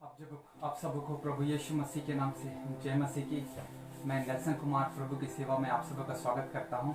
आप सबको प्रभु यीशु मसीह के नाम से जय मसीह की। मैं नेल्सन कुमार प्रभु की सेवा में आप सबका स्वागत करता हूं।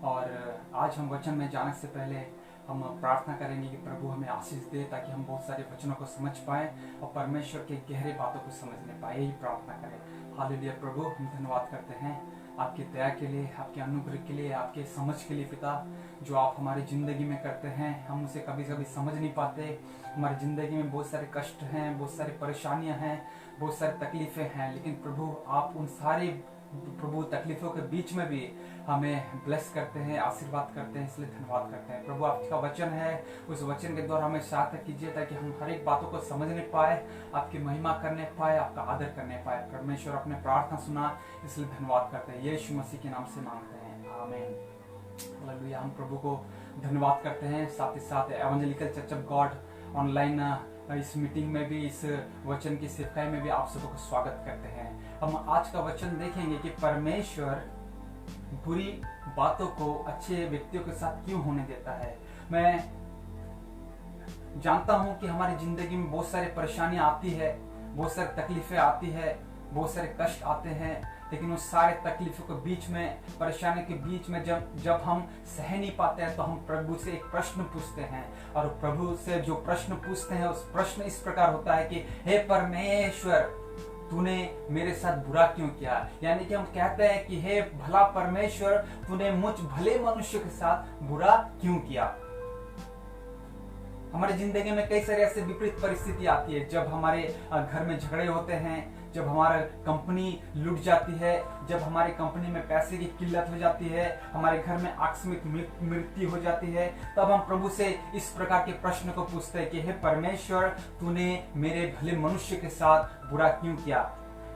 और आज हम वचन में जाने से पहले हम प्रार्थना करेंगे कि प्रभु हमें आशीष दे, ताकि हम बहुत सारे वचनों को समझ पाएं और परमेश्वर के गहरे बातों को समझने पाए। यही प्रार्थना करें। हालेलुया। प्रभु हम धन्यवाद करते हैं आपकी दया के लिए, आपके अनुग्रह के लिए, आपके समझ के लिए पिता, जो आप हमारी ज़िंदगी में करते हैं। हम उसे कभी कभी समझ नहीं पाते। हमारी ज़िंदगी में बहुत सारे कष्ट हैं, बहुत सारी परेशानियां हैं, बहुत सारी तकलीफ़ें हैं, लेकिन प्रभु आप उन सारी तकलीफ़ों के बीच में भी हमें ब्लेस करते हैं, आशीर्वाद करते हैं। इसलिए धन्यवाद करते हैं प्रभु। आपका वचन है, उस वचन के द्वारा हमें सहायता कीजिए, ताकि हम हर एक बातों को समझने पाए, आपकी महिमा करने पाए, आपका आदर करने पाए। परमेश्वर अपने प्रार्थना सुना, इसलिए धन्यवाद करते हैं। यीशु मसीह के नाम से मांगते हैं, आमीन। हालेलुया। हम प्रभु को धन्यवाद करते हैं। साथ ही साथ evangelical church of God online इस मीटिंग में भी, इस वचन की सिखाई में भी आप सबको स्वागत करते हैं। हम आज का वचन देखेंगे कि परमेश्वर बुरी बातों को अच्छे व्यक्तियों के साथ क्यों होने देता है। मैं जानता हूं कि हमारी जिंदगी में बहुत सारी परेशानियां आती है, बहुत सारी तकलीफें आती है, बहुत सारे कष्ट आते हैं, लेकिन उस सारे तकलीफों के बीच में, परेशानी के बीच में जब हम सह नहीं पाते हैं, तो हम प्रभु से एक प्रश्न पूछते हैं। और प्रभु से जो प्रश्न पूछते हैं, उस प्रश्न इस प्रकार होता है कि हे परमेश्वर, तूने मेरे साथ बुरा क्यों किया। यानी कि हम कहते हैं कि हे भला परमेश्वर, तूने मुझ भले मनुष्य के साथ बुरा क्यों किया। हमारी जिंदगी में कई सारी ऐसे विपरीत परिस्थिति आती है, जब हमारे घर में झगड़े होते हैं, जब हमारा कंपनी लूट जाती है, जब हमारी कंपनी में पैसे की किल्लत हो जाती है, हमारे घर में आकस्मिक मृत्यु हो जाती है, तब हम प्रभु से इस प्रकार के प्रश्न को पूछते हैं कि हे परमेश्वर, तूने मेरे भले मनुष्य के साथ बुरा क्यों किया।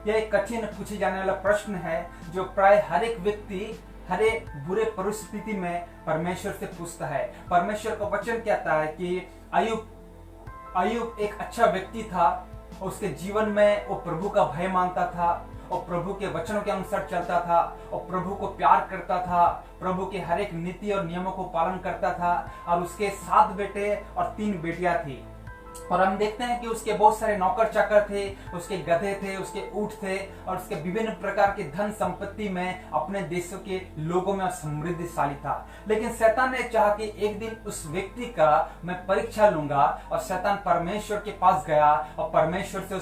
यह एक कठिन पूछे जाने वाला प्रश्न है, जो प्राय हर एक व्यक्ति हर एक बुरे परिस्थिति में परमेश्वर से पूछता है। परमेश्वर का वचन कहता है कि अय्यूब एक अच्छा व्यक्ति था। उसके जीवन में वो प्रभु का भय मानता था और प्रभु के वचनों के अनुसार चलता था और प्रभु को प्यार करता था, प्रभु के हर एक नीति और नियमों को पालन करता था। और उसके 7 बेटे और 3 बेटियां थी। और हम देखते हैं कि उसके बहुत सारे नौकर चाकर थे, उसके गधे थे, उसके ऊंट थे, और उसके विभिन्न प्रकार के धन संपत्ति में अपने देशों के लोगों में समृद्धिशाली था। लेकिन शैतान ने चाहा कि एक दिन उस व्यक्ति का मैं परीक्षा लूंगा, और शैतान परमेश्वर के पास गया और परमेश्वर से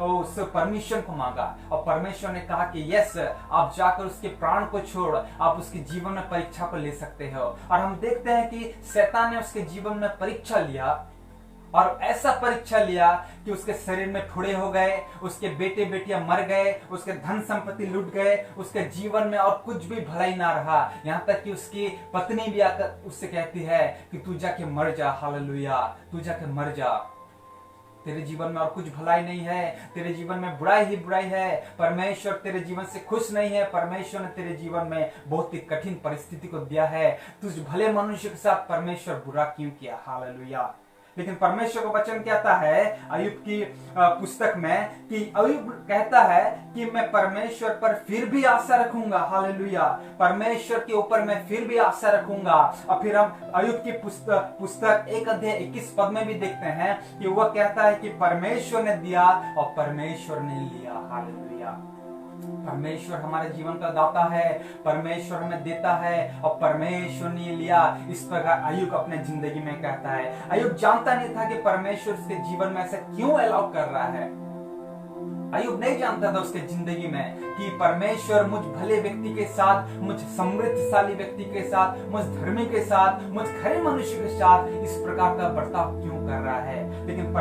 उस परमिशन को मांगा। और परमेश्वर ने कहा कि यस, आप जाकर उसके प्राण को छोड़, आप उसके जीवन में परीक्षा को ले सकते हो। और हम देखते हैं कि शैतान ने उसके जीवन में परीक्षा लिया, और ऐसा परीक्षा लिया कि उसके शरीर में फोड़े हो गए, उसके बेटे बेटियां मर गए, उसके धन संपत्ति लूट गए, उसके जीवन में और कुछ भी भलाई ना रहा। यहाँ तक कि उसकी पत्नी भी आकर उससे कहती है कि तू जाके मर जा। हालेलुया। तू जाके मर जा, तेरे जीवन में और कुछ भलाई नहीं है, तेरे जीवन में बुराई ही बुराई है। परमेश्वर तेरे जीवन से खुश नहीं है। परमेश्वर ने तेरे जीवन में बहुत ही कठिन परिस्थिति को दिया है। तुझ भले मनुष्य के साथ परमेश्वर बुरा क्यों किया। हालेलुया। लेकिन परमेश्वर का वचन कहता है अय्यूब की पुस्तक में कि अय्यूब कहता है कि मैं परमेश्वर पर फिर भी आशा रखूंगा। हालेलुया। परमेश्वर के ऊपर मैं फिर भी आशा रखूंगा। और फिर हम अय्यूब की पुस्तक 1 अध्याय 21 पद में भी देखते हैं कि वह कहता है कि परमेश्वर ने दिया और परमेश्वर ने लिया। हालेलुया। परमेश्वर हमारे जीवन का दाता है, परमेश्वर हमें देता है और परमेश्वर ने लिया। इस प्रकार अय्यूब अपने जिंदगी में कहता है। अय्यूब जानता नहीं था कि परमेश्वर उसके जीवन में ऐसा क्यों अलाउ कर रहा है। अय्यूब नहीं जानता था उसके जिंदगी में कि परमेश्वर मुझ भले व्यक्ति के साथ, मुझ समृद्धशाली व्यक्ति के साथ, मुझ धर्मी के साथ, मुझ खरे मनुष्य के साथ इस प्रकार का बर्ताव क्यों कर रहा है। लेकिन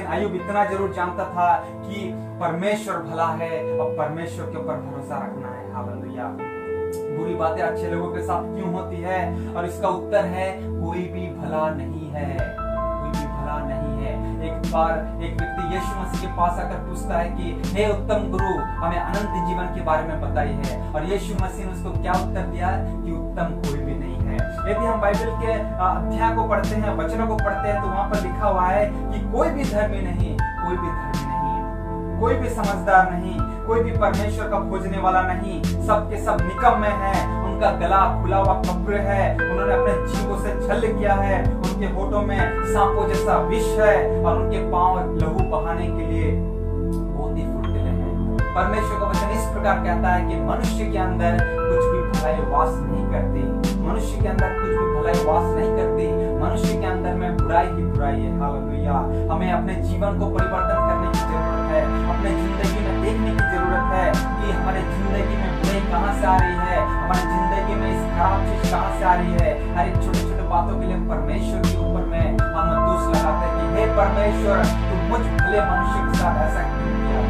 अय्यूब इतना जरूर जानता था कि परमेश्वर भला है और परमेश्वर के ऊपर भरोसा रखना है। हालेलुया। बुरी बातें अच्छे लोगों के साथ क्यों होती है, और इसका उत्तर है कोई भी भला नहीं है, कोई भी भला नहीं है। एक बार एक व्यक्ति यीशु मसीह के पास आकर पूछता है कि हे उत्तम गुरु, हमें अनंत जीवन के बारे में बताइए है। और यीशु मसीह ने उसको क्या उत्तर दिया कि उत्तम कोई भी नहीं है। यदि हम बाइबल के अध्याय को पढ़ते हैं, वचनों को पढ़ते हैं, तो वहां पर लिखा हुआ है कि कोई भी धर्मी नहीं, कोई भी धर्मी नहीं। कोई भी समझदार नहीं, कोई भी परमेश्वर का खोजने वाला नहीं, सबके सब निकम्मे हैं। उनका गला खुला हुआ कब्र है, उन्होंने अपने जीवों से छल किया है, उनके होठों में सांपों जैसा विष है और उनके पांव लहू बहाने के लिए बहुत ही फुर्तीले हैं। परमेश्वर का वचन इस प्रकार कहता है कि मनुष्य के अंदर कुछ भी भलाई वास नहीं करती, मनुष्य के अंदर कुछ भी भलाई वास नहीं करती, मनुष्य के अंदर में बुराई ही बुराई है। हालेलुया। हमें अपने जीवन को परिवर्तन करने की जरूरत है, अपने जिंदगी में देखने की जरूरत है कि हमारे जिंदगी में बुराई कहां से आ रही है, हमारी जिंदगी में इस खराब चीज कहां से आ रही है। हर एक छोटे छोटे बातों के लिए परमेश्वर के ऊपर में हम दोष लगाते हैं कि हे परमेश्वर, तू मुझ भले मनुष्य के साथ ऐसा क्यों किया।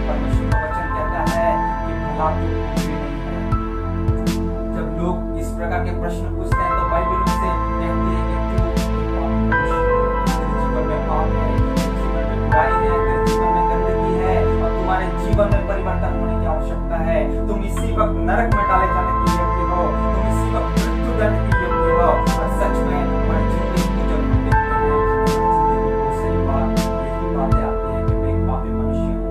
परमेश्वर का वचन कहता है कि भला तू कुछ भी नहीं है। जब लोग इस प्रकार के प्रश्न पूछते हैं तो बाइबल उनसे कहती है कि तू तेरे जीवन में पाप है, तेरे जीवन में बुराई है, तेरे जीवन में गंदगी है और तुम्हारे जीवन में परिवर्तन होने की आवश्यकता है। तुम इसी वक्त नरक में डाले जाने के योग्य हो, तुम इसी वक्त मृत्यु दंड के योग्य हो। और सच में हमारी जिंदगी की जब हम देखते हैं, जिंदगी को सही बात यही बातें आती है कि मैं एक पापी मनुष्य हूँ।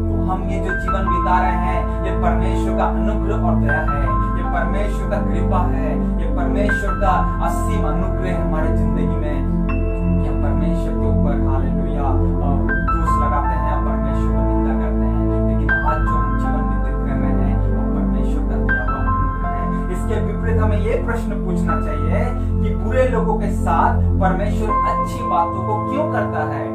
तो हम ये जो जीवन बिता रहे हैं, ये परमेश्वर का अनुग्रह और दया है, ये परमेश्वर का कृपा है, ये परमेश्वर का असीम अनुग्रह है हमारे जिंदगी में। कि हम परमेश्वर के ऊपर हालेलुया दोष लगाते हैं, परमेश्वर को निंदा करते हैं, लेकिन आज जो हम जीवन व्यतीत कर रहे हैं वो परमेश्वर का दिया हुआ अनुग्रह है। इसके विपरीत हमें ये प्रश्न पूछना चाहिए कि बुरे लोगों के साथ परमेश्वर अच्छी बातों को क्यों करता है।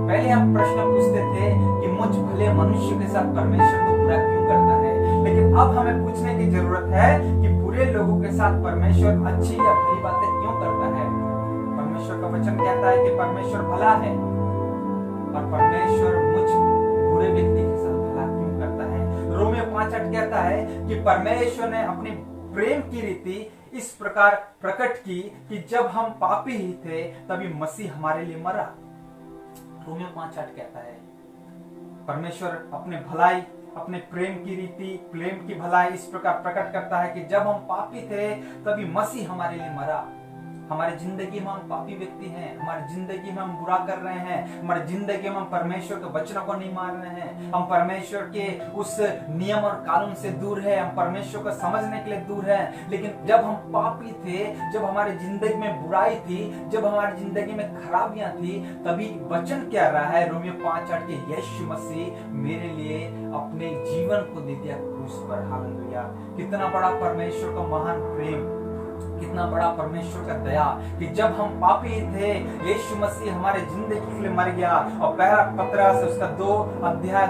पहले हम प्रश्न पूछते थे कि मुझ भले मनुष्य के साथ परमेश्वर को बुरा क्यों करता है, लेकिन अब हमें पूछने की जरूरत है कि बुरे लोगों के साथ परमेश्वर अच्छी या भली बातें क्यों करता है। परमेश्वर का वचन कहता है कि परमेश्वर भला है और परमेश्वर मुझ बुरे व्यक्ति के साथ भला क्यों करता है। रोमियो 5:8 कहता है कि परमेश्वर ने अपनी प्रेम की रीति इस प्रकार प्रकट की कि जब हम पापी ही थे तभी मसीह हमारे लिए मरा। रोमियो 5:8 कहता है परमेश्वर अपने भलाई, अपने प्रेम की रीति, प्रेम की भलाई इस प्रकार प्रकट करता है कि जब हम पापी थे तभी मसीह हमारे लिए मरा। हमारी जिंदगी में हम पापी व्यक्ति हैं, हमारी जिंदगी में हम बुरा कर रहे हैं, हमारी जिंदगी में हम परमेश्वर के वचनों को नहीं मान रहे हैं, हम परमेश्वर के उस नियम और कानून से दूर है, हम परमेश्वर को समझने के लिए दूर है। लेकिन जब हम पापी थे, जब हमारी जिंदगी में बुराई थी, जब हमारी जिंदगी में खराबियां थी, तभी वचन कह रहा है रोमियो 5:8 के यीशु मसीह मेरे लिए अपने जीवन को दे दिया क्रूस पर। हालेलुया। कितना बड़ा परमेश्वर का महान प्रेम, कितना बड़ा परमेश्वर का दया कि जब हम पापी थे यीशु मसीह हमारे जिंदगी के लिए मर गया। और पहला पतरस उसका 2 अध्याय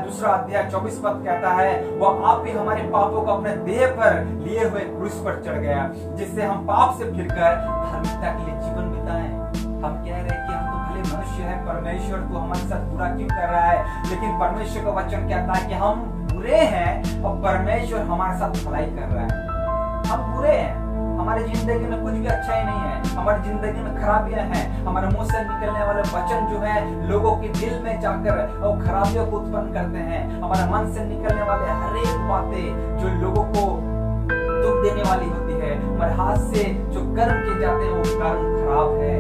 24 पद कहता है वह आप ही हमारे पापों को अपने देह पर लिए हुए क्रूस पर चढ़ गया, जिससे हम पाप से फिरकर धार्मिकता के लिए जीवन बिताएं। हम कह रहे हैं कि हम तो भले मनुष्य हैं, परमेश्वर तो हमारे साथ बुरा क्यों कर रहा है, लेकिन परमेश्वर का वचन कहता है कि हम बुरे हैं और परमेश्वर हमारे साथ भलाई कर रहा है। हम बुरे हैं, हमारी जिंदगी में कुछ भी अच्छा ही नहीं है, हमारी जिंदगी में खराबियां हैं, हमारे मुंह से निकलने वाले वचन जो है लोगों के दिल में जाकर वो खराबियों को उत्पन्न करते हैं। हमारे मन से निकलने वाले हर एक बातें जो लोगों को दुख देने वाली होती है, हमारे हाथ से जो कर्म किए जाते हैं वो कर्म खराब है,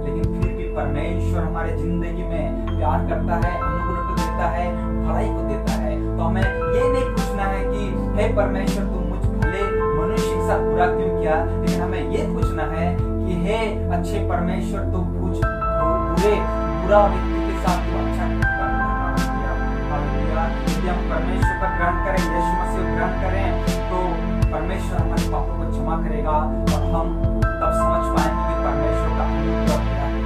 लेकिन फिर भी परमेश्वर हमारे जिंदगी में प्यार करता है, अनुग्रह को देता है, भलाई को देता है। तो हमें ये नहीं पूछना है कि हे परमेश्वर तुम मुझ भले मनुष्य के साथ बुरा क्यों किया, लेकिन हमें ये पूछना है कि हे अच्छे परमेश्वर तुम बुरा व्यक्ति के साथ तुम अच्छा क्यों कर रहे हो। यदि हम परमेश्वर पर ग्रहण करें, यीशु मसीह को ग्रहण करें, तो परमेश्वर हमारे पापों को क्षमा करेगा और हम तब समझ पाएंगे कि परमेश्वर का अनुग्रह क्या है।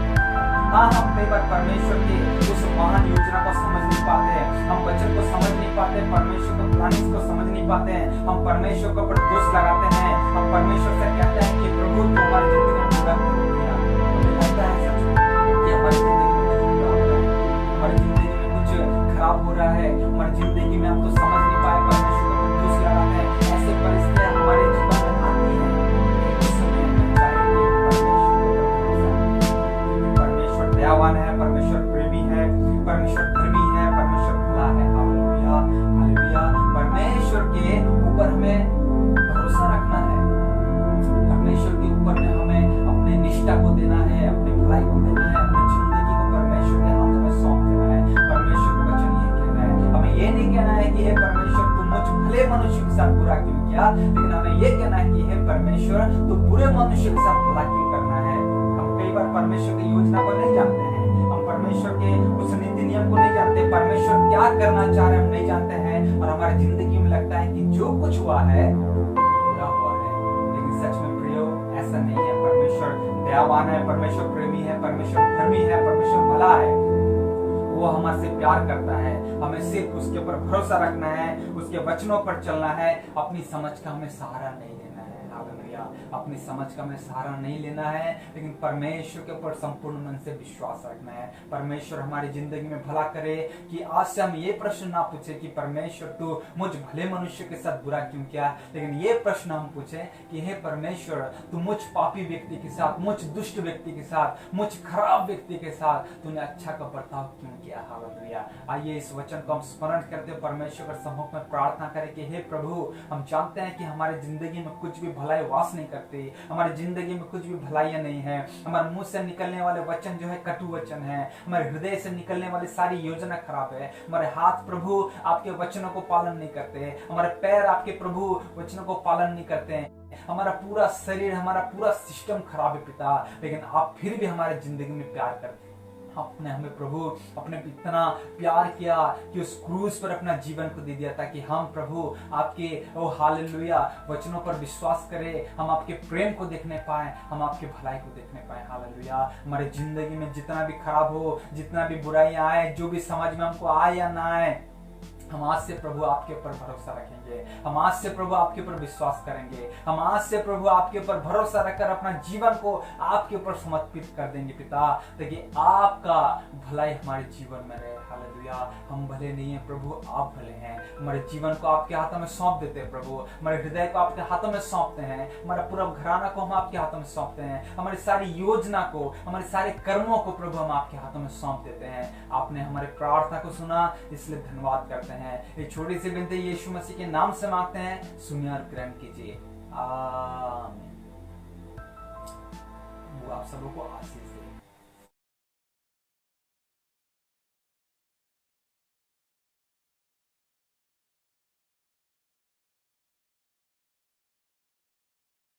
हाँ, हम कई बार परमेश्वर की उस महान योजना को समझ नहीं पाते हैं, हम वचन को समझ नहीं पाते, परमेश्वर को प्लानिंग को समझ नहीं पाते हैं, हम परमेश्वर के ऊपर दोष लगाते हैं, हम परमेश्वर से कहते हैं कि प्रभु तुम हमारी जिंदगी में पूरा क्यों किया। हमें लगता है सच में कि हमारी जिंदगी में कुछ बुरा हो रहा है, हमारी जिंदगी में कुछ खराब हो रहा है, हमारी जिंदगी में हम तो समझ नहीं पाए, परमेश्वर के ऊपर दोष लगाते हैं। ऐसे परिस्थितियां हमारे जीवन में आती है, उस समय हमें चाहिए परमेश्वर दयावान है, परमेश्वर प्रेमी है, परमेश्वर धर्मी है, परमेश्वर भला है। Hallelujah, hallelujah. परमेश्वर के ऊपर हमें भरोसा रखना है, परमेश्वर के ऊपर में हमें अपने निष्ठा को देना है, अपनी भलाई को देना है, अपनी जिंदगी को परमेश्वर के हाथों में सौंप देना है। परमेश्वर का वचन ये कह रहा है हालेलुया। लेकिन हमें ये कहना है कि हे परमेश्वर, तो बुरे मनुष्य के साथ भला क्यों करना है। हम कई बार परमेश्वर की योजना को नहीं जानते हैं, हम परमेश्वर के उस नीति नियम को नहीं जानते, परमेश्वर क्या करना चाह रहे हम नहीं जानते हैं, और हमारी जिंदगी में लगता है कि जो कुछ हुआ है बुरा हुआ है। लेकिन सच में प्रियो, ऐसा नहीं है। परमेश्वर दयावान है, परमेश्वर प्रेमी है, परमेश्वर धर्मी है, परमेश्वर भला है। वो हमसे प्यार करता है। हमें सिर्फ उसके ऊपर भरोसा रखना है, उसके वचनों पर चलना है। अपनी समझ का हमें सहारा नहीं लेना है। हालेलुया। अपनी समझ का हमें सहारा नहीं लेना है, लेकिन परमेश्वर के ऊपर संपूर्ण मन से विश्वास रखना है। परमेश्वर हमारी जिंदगी में भला करे कि आज से हम ये प्रश्न ना पूछे कि परमेश्वर तू मुझ भले मनुष्य के साथ बुरा क्यों किया, लेकिन ये प्रश्न हम पूछे कि हे परमेश्वर, तू मुझ पापी व्यक्ति के साथ, मुझ दुष्ट व्यक्ति के साथ, मुझ खराब व्यक्ति के साथ तूने अच्छा का बर्ताव क्यों किया। हालेलुया। आइए इस वचन को हम स्मरण करते हुए परमेश्वर के सम्मुख में प्रार्थना करें कि हे प्रभु, हम जानते हैं कि हमारी जिंदगी में कुछ भी भलाई वास नहीं करती, हमारी जिंदगी में कुछ भी भलाइयां नहीं है। हमारे मुंह से निकलने वाले वचन जो है कटु वचन है, हमारे हृदय से निकलने वाली सारी योजना खराब है। हमारे हाथ प्रभु आपके वचनों को पालन नहीं करते, हमारे पैर आपके प्रभु वचनों को पालन नहीं करते हैं, हमारा पूरा शरीर, हमारा पूरा सिस्टम खराब है पिता, लेकिन आप फिर भी हमारे जिंदगी में प्यार करते हैं। आपने हमें प्रभु अपने इतना प्यार किया कि उस क्रूज पर अपना जीवन को दे दिया, ताकि हम प्रभु आपके ओ हालेलुया वचनों पर विश्वास करें, हम आपके प्रेम को देखने पाए, हम आपके भलाई को देखने पाए। हालेलुया। हमारी जिंदगी में जितना भी खराब हो, जितना भी बुराइयां आए, जो भी समझ में हमको आए या ना आए, हम आज से प्रभु आपके ऊपर भरोसा रखेंगे, हम आज से प्रभु आपके ऊपर विश्वास करेंगे, हम आज से प्रभु आपके ऊपर भरोसा रखकर अपना जीवन को आपके ऊपर समर्पित कर देंगे पिता, ताकि आपका भलाई हमारे जीवन में रहे। हालेलुया। हम भले नहीं है प्रभु, आप भले हैं। हमारे जीवन को आपके हाथों में सौंप देते हैं प्रभु, हमारे हृदय को आपके हाथों में सौंपते हैं, हमारा पूरा घराना को हम आपके हाथों में सौंपते हैं, हमारी सारी योजना को, हमारे सारे कर्मों को प्रभु हम आपके हाथों में सौंप देते हैं। आपने हमारे प्रार्थना को सुना, इसलिए धन्यवाद करते हैं। ये छोटी सी विनती यीशु मसीह के नाम से मांगते हैं, सुनिए और ग्रहण कीजिए। आमीन। वो आप सबों को आशीष